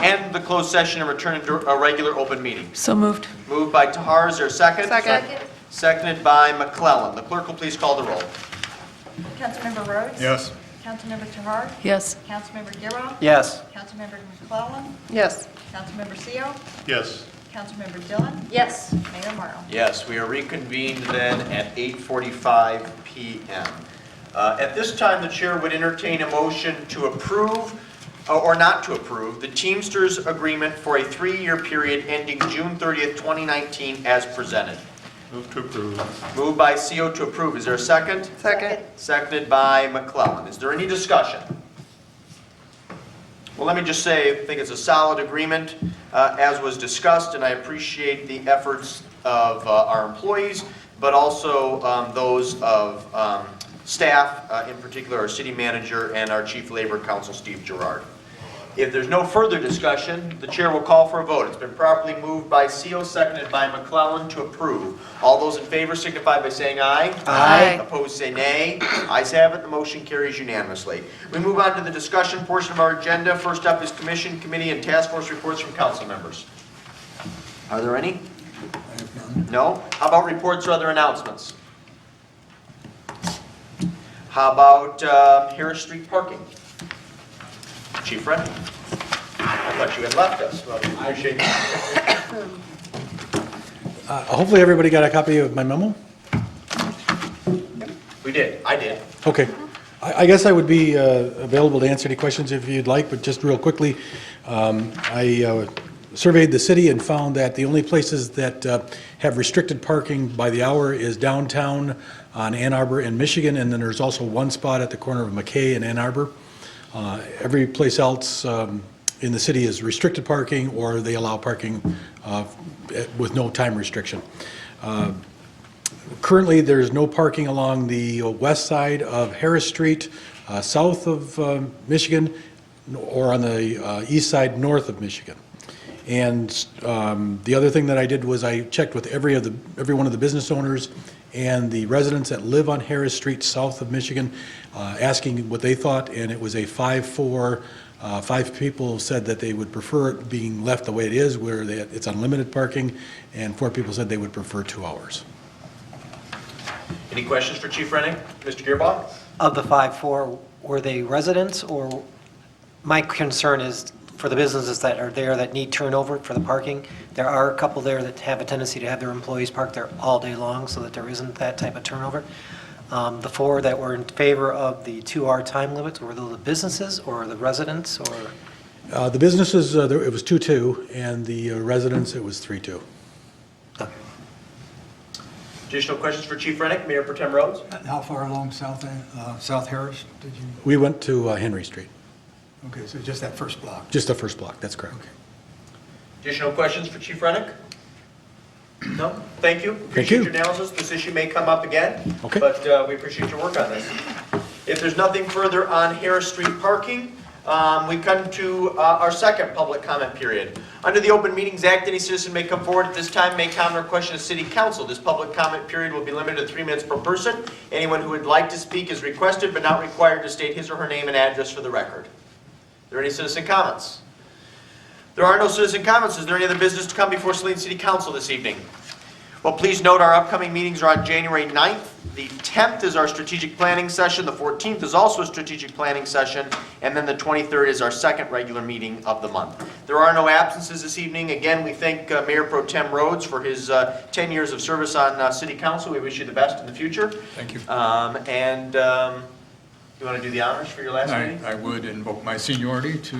end the closed session and return to a regular open meeting. So moved. Moved by Tahar, is there a second? Second. Seconded by McClellan. The clerk will please call the roll. Councilmember Rhodes? Yes. Councilmember Tahar? Yes. Councilmember Giroux? Yes. Councilmember McClellan? Yes. Councilmember Seal? Yes. Councilmember Dillon? Yes. Mayor Morrow? Yes, we are reconvened then at 8:45 PM. At this time, the chair would entertain a motion to approve or not to approve the Teamsters agreement for a 3-year period ending June 30th, 2019 as presented. Move to approve. Moved by CO to approve. Is there a second? Second. Seconded by McClellan. Is there any discussion? Well, let me just say, I think it's a solid agreement, as was discussed, and I appreciate the efforts of our employees, but also those of staff, in particular our city manager and our chief labor counsel, Steve Gerard. If there's no further discussion, the chair will call for a vote. It's been properly moved by Seal, seconded by McClellan to approve. All those in favor signify by saying aye. Aye. Opposed say nay. Ayes have it, the motion carries unanimously. We move on to the discussion portion of our agenda. First up is commission, committee, and task force reports from council members. Are there any? No? How about reports or other announcements? How about Harris Street parking? Chief Rennie? I thought you had left us. Well, we appreciate that. Hopefully everybody got a copy of my memo? We did. I did. Okay. I guess I would be available to answer any questions if you'd like, but just real quickly, I surveyed the city and found that the only places that have restricted parking by the hour is downtown on Ann Arbor and Michigan, and then there's also one spot at the corner of McKay and Ann Arbor. Every place else in the city is restricted parking, or they allow parking with no time restriction. Currently, there's no parking along the west side of Harris Street, south of Michigan, or on the east side, north of Michigan. And the other thing that I did was I checked with every one of the business owners and the residents that live on Harris Street, south of Michigan, asking what they thought, and it was a 5-4. 5 people said that they would prefer it being left the way it is, where it's unlimited parking, and 4 people said they would prefer 2 hours. Any questions for Chief Rennie? Mr. Gearbaugh? Of the 5-4, were they residents, or my concern is for the businesses that are there that need turnover for the parking, there are a couple there that have a tendency to have their employees park there all day long so that there isn't that type of turnover. The 4 that were in favor of the 2-hour time limits, were those the businesses or the residents, or? The businesses, it was 2-2, and the residents, it was 3-2. Okay. Additional questions for Chief Rennie? Mayor Pro Tem Rhodes? How far along South Harris did you? We went to Henry Street, Okay, so just that first block. just the first block, that's correct. Okay. Additional questions for Chief Rennie? No? Thank you. Thank Appreciate you. your analysis. This issue may come up again. Okay. But we appreciate your work on this. If there's nothing further on Harris Street parking, we come to our second public comment period. Under the Open Meetings Act, any citizen may come forward at this time, make comment or question to City Council. This public comment period will be limited to 3 minutes per person. Anyone who would like to speak is requested but not required to state his or her name and address for the record. Are there any citizen comments? There are no citizen comments. Is there any other business to come before Saline City Council this evening? Well, please note our upcoming meetings are on January 9th. The 10th is our strategic planning session. The 14th is also a strategic planning session. And then the 23rd is our second regular meeting of the month. There are no absences this evening. Again, we thank Mayor Pro Tem Rhodes for his 10 years of service on City Council. We wish you the best in the future. Thank you. You want to do the honors for your last meeting? I would invoke my seniority to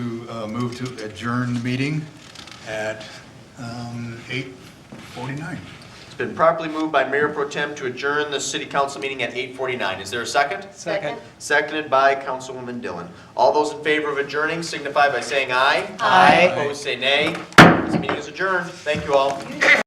move to adjourn the meeting at 8:49. It's been properly moved by Mayor Pro Tem to adjourn the City Council meeting at 8:49. Is there a second? Second. Seconded by Councilwoman Dillon. All those in favor of adjourning signify by saying aye. Aye. Opposed say nay. This meeting is adjourned. Thank you all.